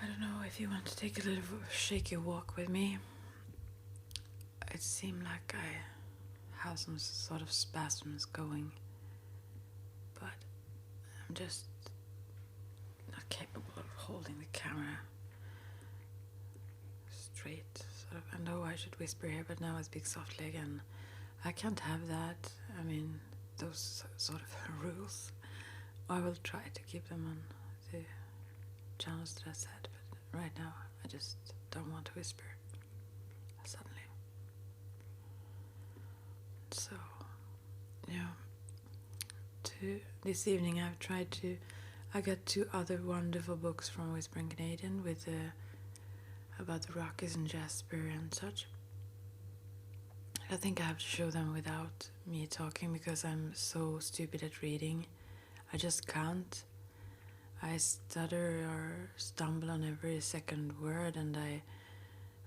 I don't know if you want to take a little shaky walk with me. It seemed like I have some sort of spasms going, but I'm just not capable of holding the camera straight. Sort of. I know I should whisper here, but now I speak softly again. I can't have that. I mean, those sort of rules. I will try to keep them on the channels that I said, but right now I just don't want to whisper suddenly. So, yeah. This evening I got 2 other wonderful books from Whispering Canadian with about the Rockies and Jasper and such. I think I have to show them without me talking because I'm so stupid at reading. I just can't. I stutter or stumble on every second word and I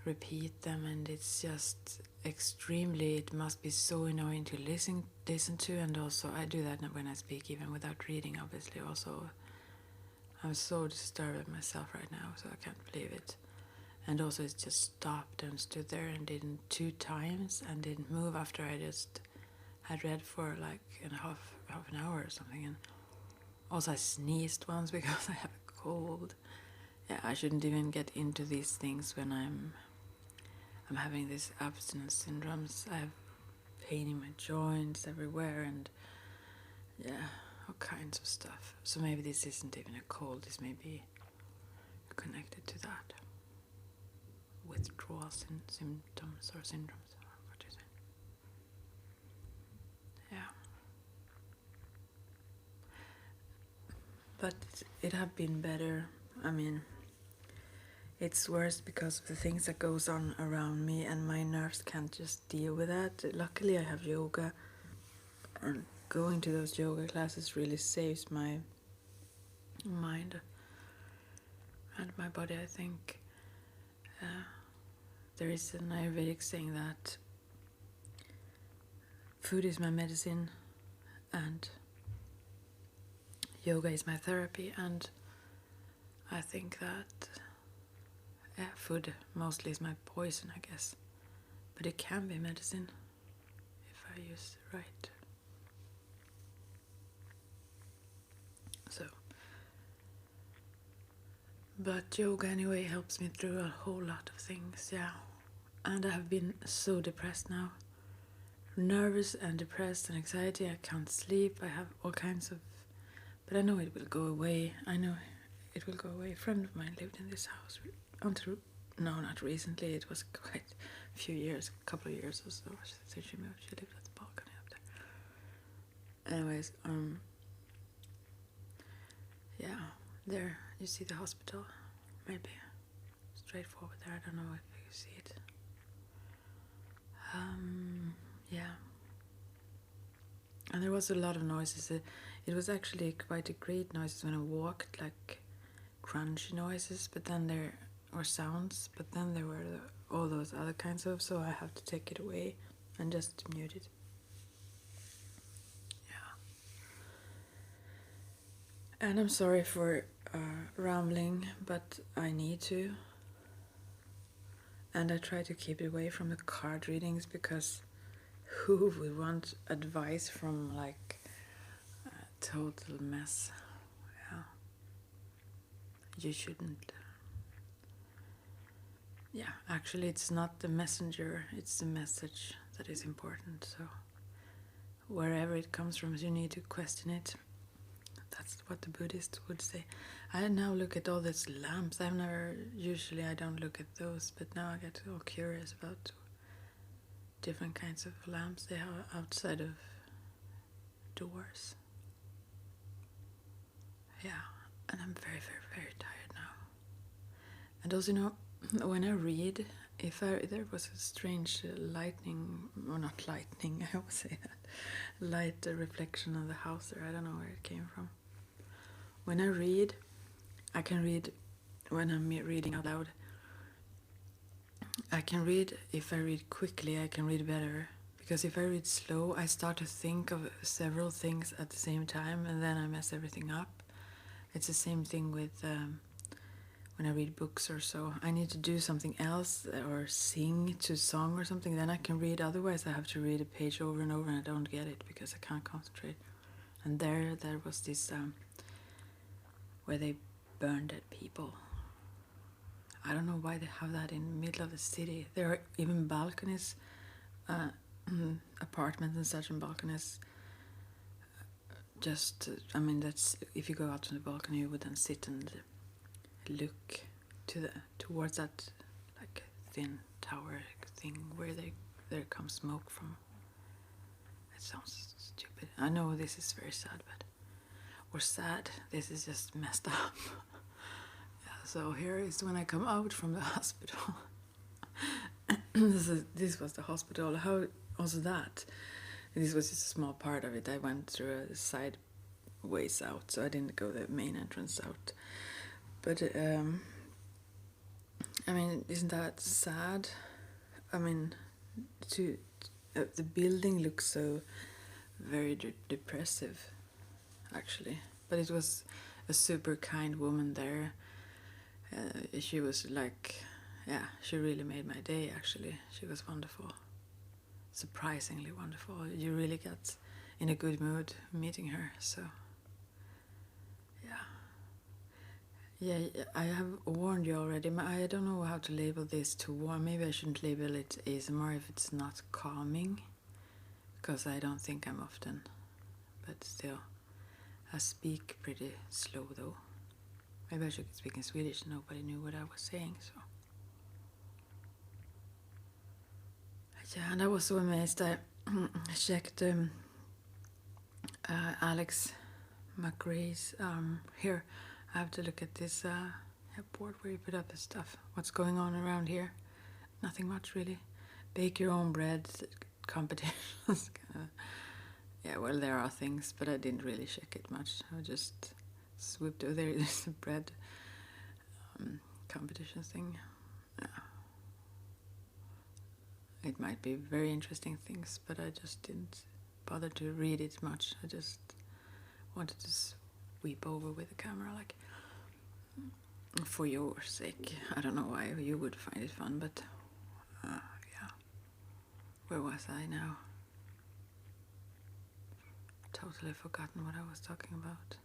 repeat them, and it's just extremely, it must be so annoying to listen to, and also I do that when I speak even without reading, obviously. Also, I'm so disturbed at myself right now, so I can't believe it. And also it just stopped and stood there and didn't 2 times and didn't move after I just had read for like half an hour or something. And also I sneezed once because I have a cold. Yeah, I shouldn't even get into these things when I'm having these abstinence syndromes. I have pain in my joints everywhere and yeah, all kinds of stuff. So maybe this isn't even a cold, this may be connected to that. Withdrawal symptoms or syndromes, what do you say? Yeah. But it have been better. I mean, it's worse because of the things that goes on around me and my nerves can't just deal with that. Luckily I have yoga, and going to those yoga classes really saves my mind and my body, I think. There is an Ayurvedic saying that food is my medicine and yoga is my therapy, and I think that food mostly is my poison, I guess. But it can be medicine if I use it right. So, but yoga anyway helps me through a whole lot of things, yeah. And I have been so depressed now. Nervous and depressed and anxiety. I can't sleep. I have all kinds of... But I know it will go away. I know it will go away. A friend of mine lived in this house until... No, not recently. It was quite a few years, a couple of years or so since she moved. She lived at the balcony up there. Anyways, yeah, there you see the hospital. Maybe straight forward there. I don't know if you see it. Yeah. And there was a lot of noises. It was actually quite a great noises when I walked, like crunchy noises, but then there were sounds, but then there were all those other kinds of, so I have to take it away and just mute it. Yeah. And I'm sorry for rambling, but I need to. And I try to keep it away from the card readings because who would want advice from like a total mess? Yeah. You shouldn't. Yeah, actually it's not the messenger, it's the message that is important. So wherever it comes from, you need to question it. That's what the Buddhists would say. I now look at all these lamps. I don't look at those, but now I get all curious about different kinds of lamps they have outside of doors. Yeah, and I'm very, very, very tired now. And also, when I read, there was a strange lightning, or not lightning, I always say that, light reflection on the house there. I don't know where it came from. When I read, I can read when I'm reading out loud. I can read, if I read quickly, I can read better. Because if I read slow, I start to think of several things at the same time, and then I mess everything up. It's the same thing with when I read books or so. I need to do something else or sing to a song or something, then I can read. Otherwise, I have to read a page over and over and I don't get it because I can't concentrate. And there was this where they burned dead people. I don't know why they have that in the middle of the city. There are even balconies, apartments and such, and balconies. Just, I mean, that's if you go out on the balcony, you would then sit and look towards that like thin tower thing where there comes smoke from. It sounds stupid. I know this is very sad, but or sad. This is just messed up. Yeah, so here is when I come out from the hospital. This was the hospital. How also that? This was just a small part of it. I went through a side ways out, so I didn't go the main entrance out. But I mean, isn't that sad? I mean, the building looks so very depressive, actually. But it was a super kind woman there. She was like, yeah, she really made my day, actually. She was wonderful. Surprisingly wonderful. You really get in a good mood meeting her, so yeah, I have warned you already. I don't know how to label this to warn. Maybe I shouldn't label it ASMR if it's not calming, because I don't think I'm often, but still I speak pretty slow though. Maybe I should speak in Swedish. Nobody knew what I was saying, so yeah. And I was so amazed. I checked Alex McRae's here. I have to look at this board where you put up the stuff. What's going on around here? Nothing much, really. Bake your own bread competitions. Yeah, well, there are things, but I didn't really check it much. I just swooped over there. There's a bread competition thing. Yeah. It might be very interesting things, but I just didn't bother to read it much. I just wanted to sweep over with the camera, like, for your sake. I don't know why you would find it fun, but yeah. Where was I now? Totally forgotten what I was talking about.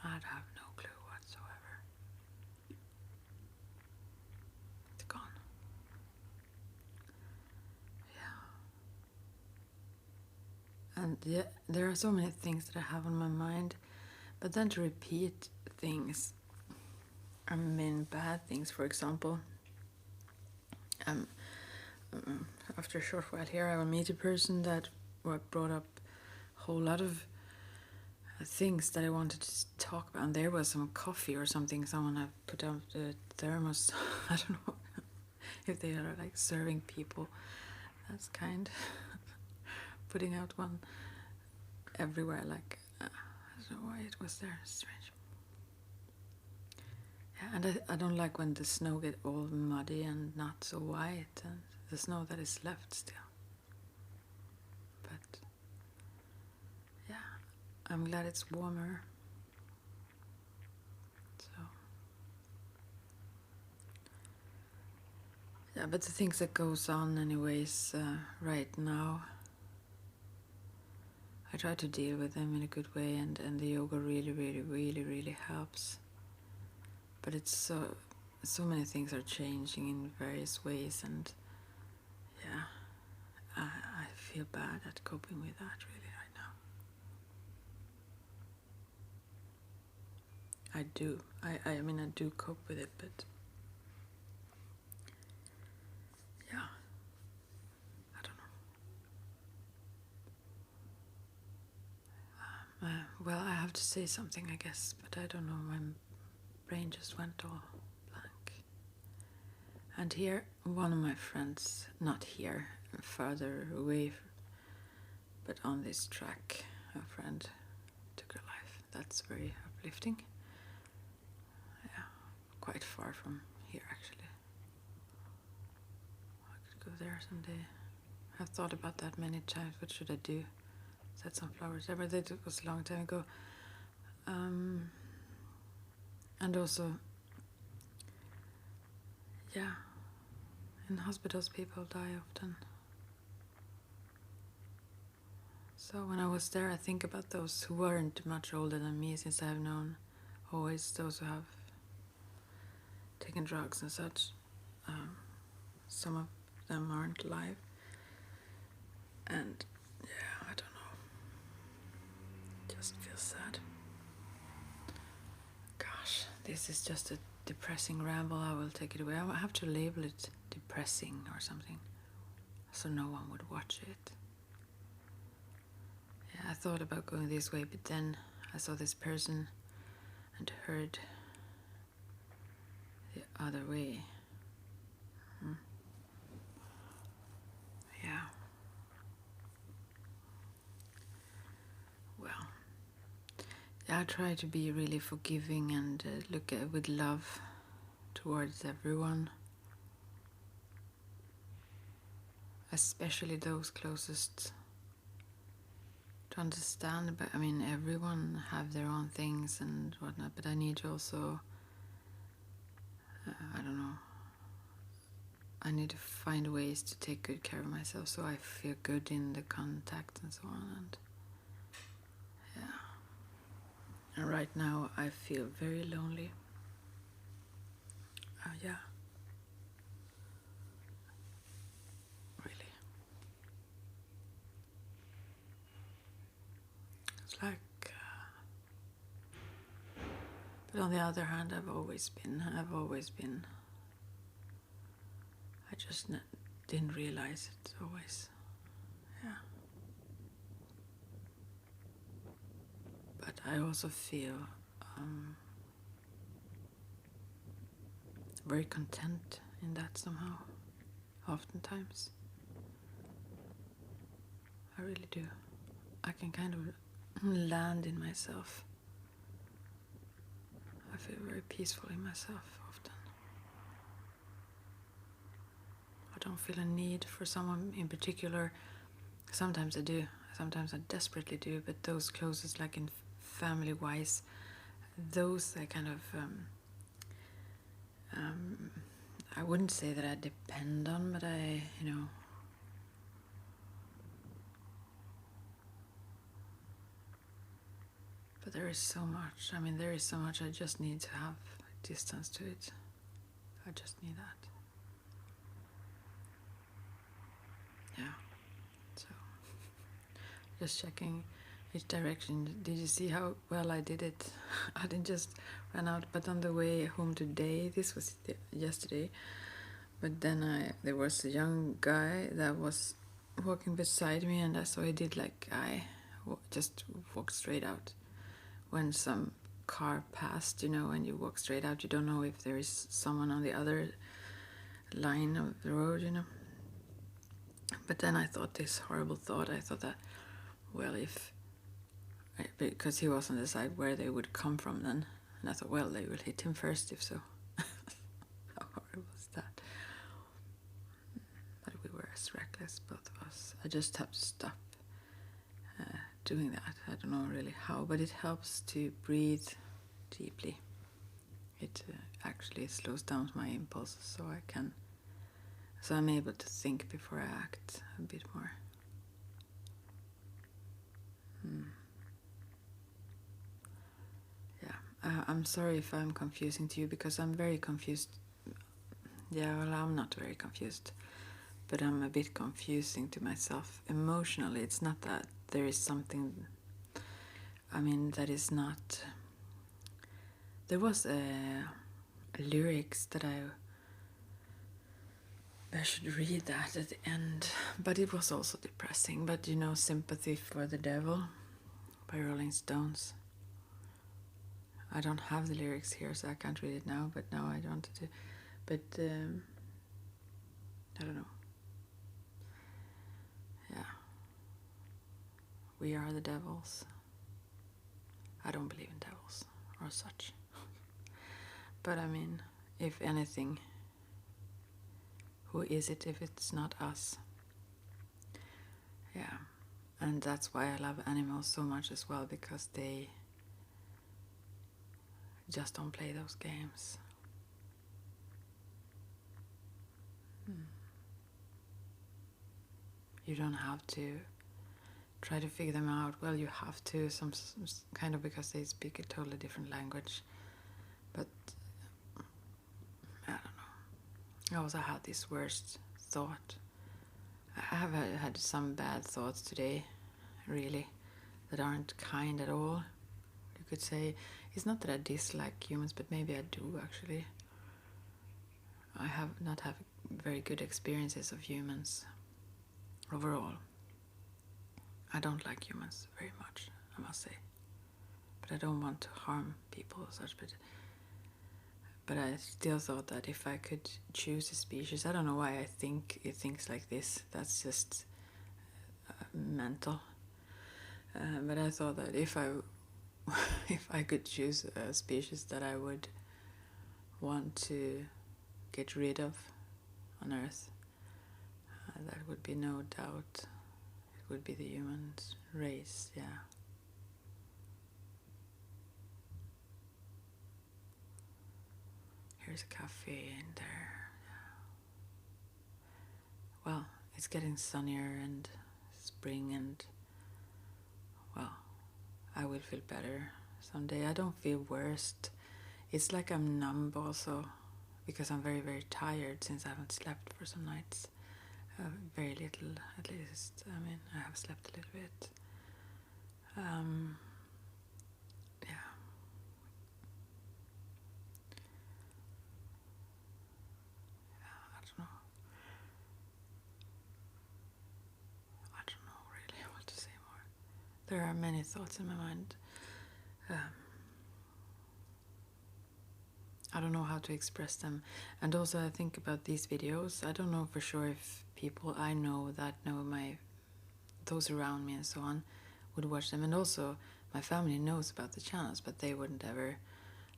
I'd have no clue whatsoever. It's gone. Yeah. And yeah, there are so many things that I have on my mind, but then to repeat things, I mean bad things, for example. After a short while here, I will meet a person that brought up a whole lot of things that I wanted to talk about. And there was some coffee or something. Someone had put out the thermos. I don't know if they are like serving people. That's kind. Putting out one everywhere, like I don't know why it was there. Strange. Yeah, and I don't like when the snow get all muddy and not so white, and the snow that is left still. But yeah, I'm glad it's warmer. So yeah, but the things that goes on anyways right now, I try to deal with them in a good way, and the yoga really helps. But it's so many things are changing in various ways, and yeah, I feel bad at coping with that really right now. I do. I mean, I do cope with it, but yeah, I don't know. Well, I have to say something, I guess, but I don't know. My brain just went all blank. And here, one of my friends, not here, further away, but on this track, a friend took her life. That's very uplifting. Yeah, quite far from here, actually. I could go there someday. I've thought about that many times. What should I do? set some flowers there, but it was a long time ago. And also, yeah, in hospitals people die often. So when I was there, I think about those who weren't much older than me, since I have known always those who have taken drugs and such. Some of them aren't alive. And yeah, I don't know. Just feels sad. Gosh, this is just a depressing ramble. I will take it away. I will have to label it depressing or something, so no one would watch it. Yeah, I thought about going this way, but then I saw this person and heard the other way. Yeah. Well, I try to be really forgiving and look at with love towards everyone, especially those closest, to understand. But I mean, everyone have their own things and whatnot, but I need to also, I don't know, I need to find ways to take good care of myself so I feel good in the contact and so on. And yeah, and right now I feel very lonely. Yeah, really. It's like, but on the other hand, I've always been. I just didn't realize it always. Yeah. But I also feel very content in that somehow, oftentimes. I really do. I can kind of land in myself. I feel very peaceful in myself often. I don't feel a need for someone in particular. Sometimes I do. Sometimes I desperately do. But those closest, like in family-wise, those I kind of... I wouldn't say that I depend on, but I, but there is so much. I mean, there is so much. I just need to have distance to it. I just need that. Yeah. So, just checking which direction. Did you see how well I did it? I didn't just run out, but on the way home today, this was yesterday, but then there was a young guy that was walking beside me, and I saw he did like I just walked straight out. When some car passed, when you walk straight out, you don't know if there is someone on the other line of the road, But then I thought this horrible thought. I thought that, well, because he was on the side where they would come from then, and I thought, well, they will hit him first if so. How horrible is that? But we were as reckless, both of us. I just have to stop doing that. I don't know really how, but it helps to breathe deeply. It actually slows down my impulses, so I'm able to think before I act a bit more. Yeah, I'm sorry if I'm confusing to you, because I'm very confused. Yeah, well, I'm not very confused, but I'm a bit confusing to myself emotionally. It's not that there is something, that is not... There was a lyrics that I should read that at the end, but it was also depressing. But Sympathy for the Devil by Rolling Stones. I don't have the lyrics here, so I can't read it now, but now I wanted to. But I don't know. Yeah. We are the devils. I don't believe in devils or such. But if anything, who is it if it's not us? Yeah. And that's why I love animals so much as well, because they just don't play those games. You don't have to try to figure them out. Well, you have to, some kind of, because they speak a totally different language. But I don't know. I also had this worst thought. I have had some bad thoughts today, really, that aren't kind at all. You could say, it's not that I dislike humans, but maybe I do actually. I have not had very good experiences of humans overall. I don't like humans very much, I must say. But I don't want to harm people or such, but I still thought that if I could choose a species, I don't know why I think it thinks like this, that's just mental. But I thought that if I could choose a species that I would want to get rid of on Earth, that would be no doubt, it would be the human race, yeah. Here's a cafe in there. Well, it's getting sunnier and spring, and well, I will feel better someday. I don't feel worst. It's like I'm numb also, because I'm very, very tired since I haven't slept for some nights. Very little, at least. I mean, I have slept a little bit. Yeah. I don't know really what to say more. There are many thoughts in my mind. I don't know how to express them. And also I think about these videos. I don't know for sure if people I know that know those around me and so on would watch them. And also my family knows about the channels, but they wouldn't ever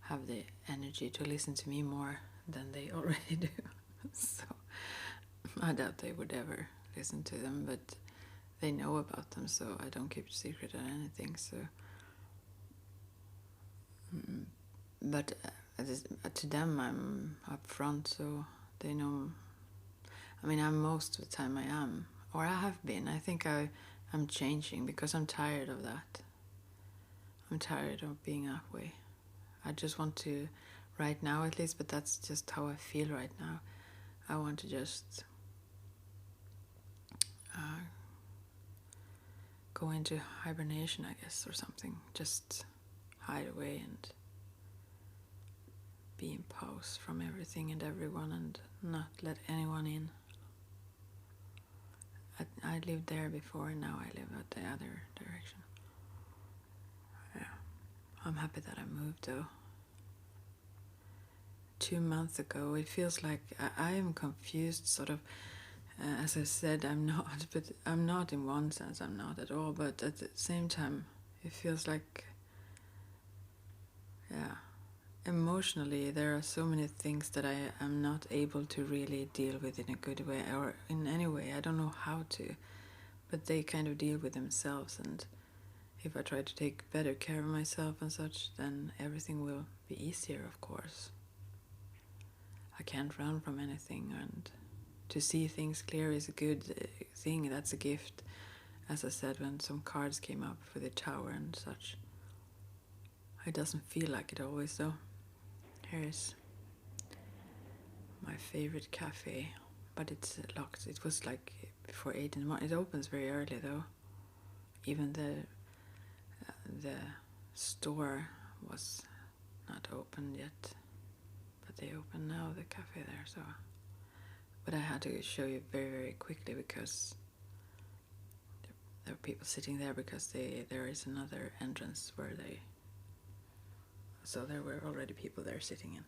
have the energy to listen to me more than they already do. So I doubt they would ever listen to them, but they know about them, so I don't keep it secret or anything. So, but to them I'm upfront, so they know. I mean, most of the time I am, or I have been. I think I'm changing because I'm tired of that. I'm tired of being that way. I just want to, right now at least, but that's just how I feel right now. I want to just go into hibernation, I guess, or something. Just hide away and be in pause from everything and everyone and not let anyone in. I lived there before, and now I live at the other direction. Yeah. I'm happy that I moved though. 2 months ago, it feels like I am confused, sort of. As I said, I'm not, but I'm not in one sense, I'm not at all, but at the same time, it feels like, yeah, emotionally, there are so many things that I am not able to really deal with in a good way, or in any way. I don't know how to, but they kind of deal with themselves, and if I try to take better care of myself and such, then everything will be easier, of course. I can't run from anything, and to see things clear is a good thing. That's a gift, as I said, when some cards came up for the tower and such. It doesn't feel like it always, though. Here's my favorite cafe, but it's locked. It was like before 8 in the morning. It opens very early, though. Even the store was not open yet, but they open now, the cafe there, so. But I had to show you very, very quickly because there are people sitting there, because there is another entrance where so there were already people there sitting in.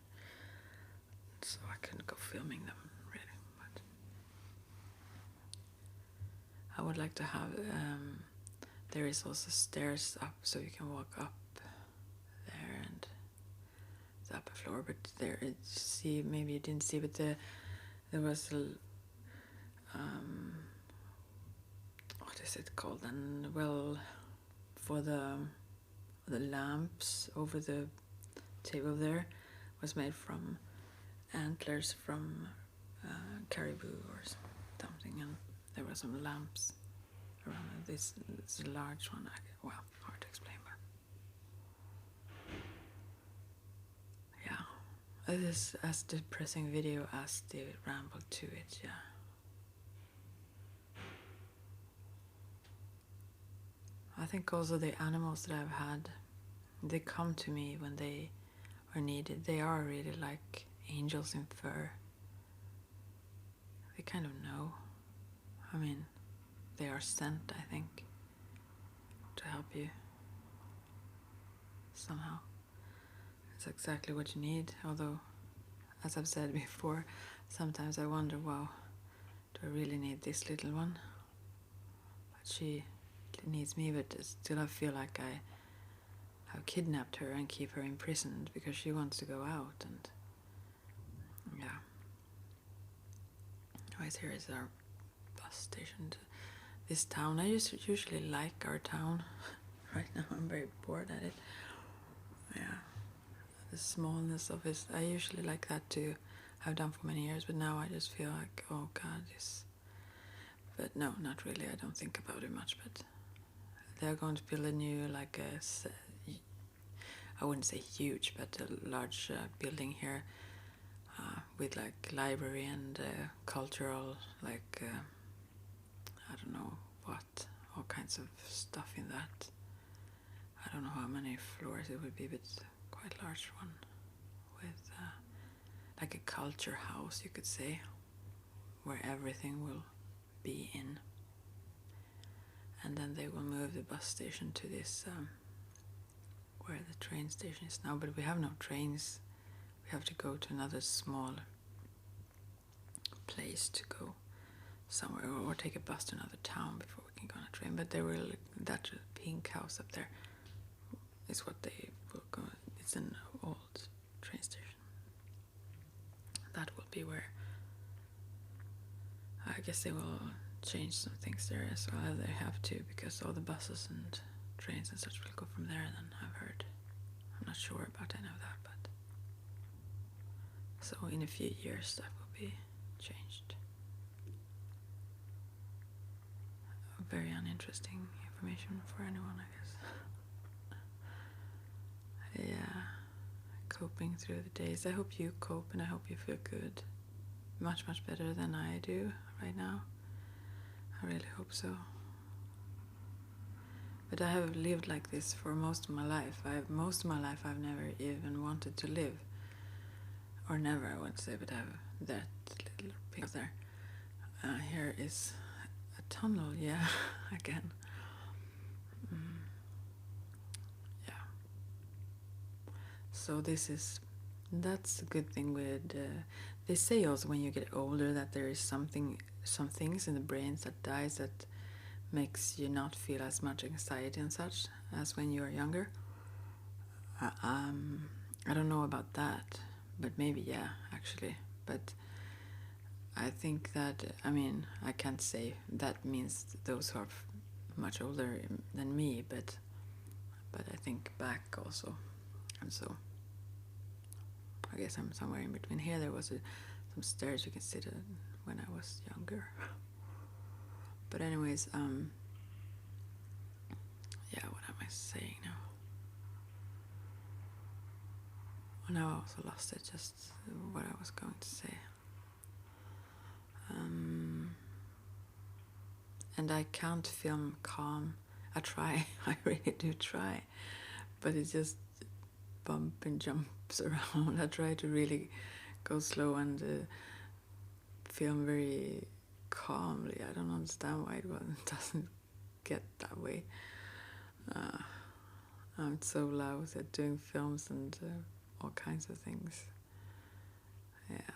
So I couldn't go filming them, really. But I would like to have, there is also stairs up, so you can walk up there and the upper floor. But there, see, maybe you didn't see, but there was a, what is is it called? And well, for the lamps over the table there was made from antlers from caribou or something, and there were some lamps around this. It's a large one. Well, hard to explain, but yeah, it is as depressing video as the ramble to it. Yeah. I think also the animals that I've had, they come to me when they are needed. They are really like angels in fur. They kind of know. I mean, they are sent, I think, to help you somehow. It's exactly what you need. Although, as I've said before, sometimes I wonder, wow, do I really need this little one? But she needs me, but still I feel like I have kidnapped her and keep her imprisoned because she wants to go out. And yeah. Anyways, here is our bus station to this town. I usually like our town. Right now I'm very bored at it. Yeah, the smallness of it. I usually like that too. I've done for many years, but now I just feel like, oh God, this. But no, not really. I don't think about it much. But they're going to build a new, like I wouldn't say huge, but a large building here with like library and cultural, like I don't know what, all kinds of stuff in that. I don't know how many floors it would be, but quite a large one with like a culture house, you could say, where everything will be in. And then they will move the bus station to this where the train station is now, but we have no trains. We have to go to another small place to go somewhere, or take a bus to another town before we can go on a train. But they will, that pink house up there is what they will go. It's an old train station. That will be where I guess they will change some things there as well. They have to, because all the buses and trains and such will go from there, then I've heard. I'm not sure about any of that, but so in a few years that will be changed. Very uninteresting information for anyone, I guess. Yeah, coping through the days. I hope you cope and I hope you feel good. Much, much better than I do right now. I really hope so. But I have lived like this for most of my life. Most of my life I've never even wanted to live. Or never, I won't say, but I have that little piece there. Here is a tunnel, yeah, again. Yeah. So that's a good thing with, they say also when you get older that there is some things in the brains that dies that makes you not feel as much anxiety and such as when you are younger. I don't know about that, but maybe, yeah, actually. But I think that, I mean, I can't say that means those who are much older than me, but I think back also. And so I guess I'm somewhere in between. Here there was some stairs you can sit on when I was younger. But anyways, yeah, what am I saying now? Oh, now I also lost it, just what I was going to say. And I can't film calm. I try, I really do try, but it just bump and jumps around. I try to really go slow and film very calmly. I don't understand why it doesn't get that way. I'm so loud at doing films and all kinds of things. Yeah.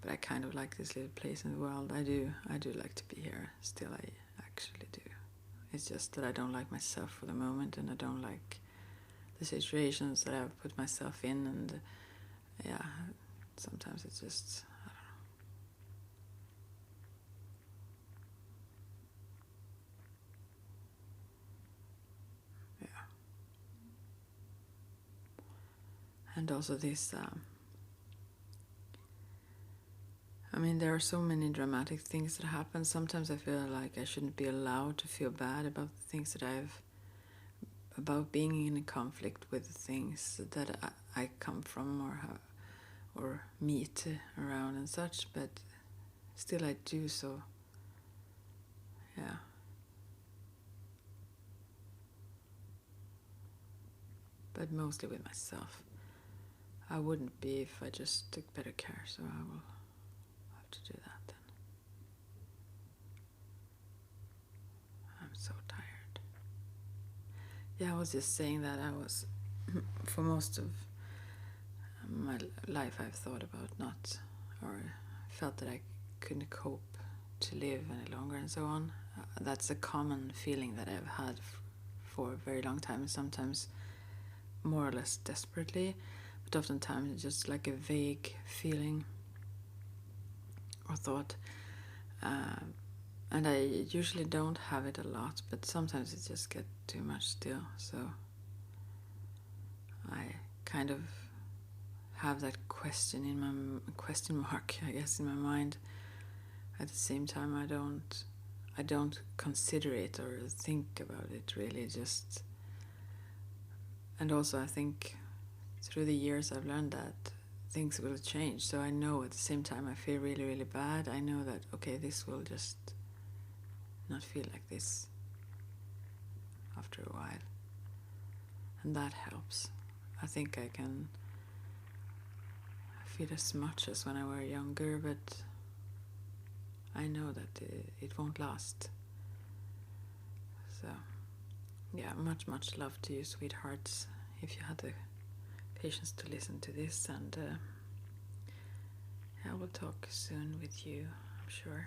But I kind of like this little place in the world. I do like to be here. Still, I actually do. It's just that I don't like myself for the moment, and I don't like the situations that I've put myself in, and yeah, sometimes it's just, I don't know. And also this, I mean, there are so many dramatic things that happen. Sometimes I feel like I shouldn't be allowed to feel bad about the things that about being in a conflict with the things that I come from or meet around and such, but still I do, so yeah. But mostly with myself. I wouldn't be if I just took better care, so I will have to do that then. I'm so tired. Yeah, I was just saying that I was, for most of my life, I've thought about not, or felt that I couldn't cope to live any longer and so on. That's a common feeling that I've had for a very long time, and sometimes more or less desperately, but oftentimes it's just like a vague feeling or thought. And I usually don't have it a lot, but sometimes it just gets too much still, so I kind of have that question mark, I guess, in my mind. At the same time, I don't consider it or think about it really, just. And also I think through the years I've learned that things will change, so I know at the same time I feel really, really bad. I know that, okay, this will just not feel like this after a while, and that helps. I think I can feel as much as when I were younger, but I know that it won't last. So yeah, much love to you, sweethearts, if you had the patience to listen to this, and I will talk soon with you, I'm sure.